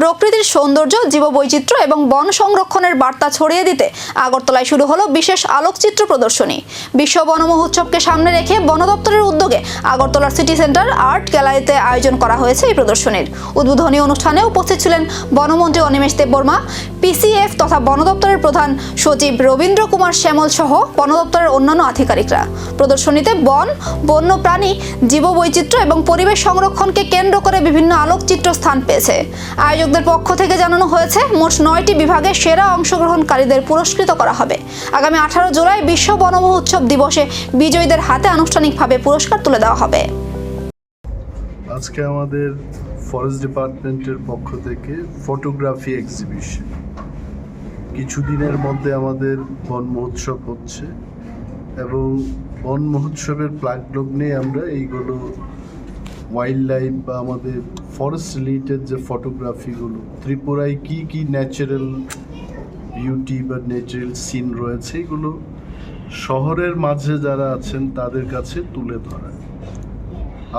প্রকৃতির সৌন্দর্য, জীববৈচিত্র্য এবং বন সংরক্ষণের বার্তা ছড়িয়ে দিতে আগরতলায় শুরু হলো বিশেষ আলোকচিত্র প্রদর্শনী। বিশ্ব বন মহোৎসবকে সামনে রেখে বন দপ্তরের উদ্যোগে আগরতলার সিটি সেন্টার আর্ট গ্যালারিতে আয়োজন করা হয়েছে এই প্রদর্শনীর। উদ্বোধনী অনুষ্ঠানে উপস্থিত ছিলেন বনমন্ত্রী অনিমেষ দেববর্মা, পিসিএফ তথা বন দপ্তরের প্রধান সচিব রবীন্দ্র কুমার শ্যামল সহ বন দপ্তরের অন্যান্য আধিকারিকরা। প্রদর্শনীতে বন, বন্যপ্রাণী, জীববৈচিত্র্য এবং পরিবেশ সংরক্ষণকে কেন্দ্র করে বিভিন্ন আলোকচিত্র স্থান পেয়েছে। আয়োজকদের পক্ষ থেকে জানানো হয়েছে, মোট 9টি বিভাগে সেরা অংশগ্রহণকারীদের পুরস্কৃত করা হবে। আগামী 18 জুলাই বিশ্ব বন মহোৎসব দিবসে বিজয়ীদের হাতে আনুষ্ঠানিকভাবে পুরস্কার তুলে দেওয়া হবে। আজকে আমাদের ফরেস্ট ডিপার্টমেন্টের পক্ষ থেকে ফটোগ্রাফি এক্সিবিশন, কিছুদিনের মধ্যে আমাদের বন মহোৎসব হচ্ছে এবং বন মহোৎসবের প্লাগ লগ্নে আমরা এইগুলো ওয়াইল্ড লাইফ বা আমাদের ফরেস্ট রিলেটেড যে ফটোগ্রাফিগুলো, ত্রিপুরায় কি কি ন্যাচারাল বিউটি বা ন্যাচারাল সিন রয়েছে, এগুলো শহরের মাঝে যারা আছেন তাদের কাছে তুলে ধরা।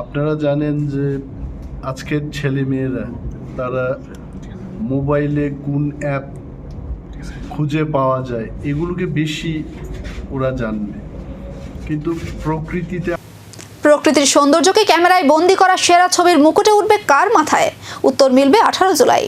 আপনারা জানেন যে আজকের ছেলেমেয়েরা তারা মোবাইলে কোন অ্যাপ খুঁজে পাওয়া যায় এগুলোকে বেশি ওরা জানবে, কিন্তু প্রকৃতির সৌন্দর্যকে ক্যামেরায় বন্দি করা সেরা ছবির মুকুটে উঠবে কার মাথায়? উত্তর মিলবে 18 জুলাই।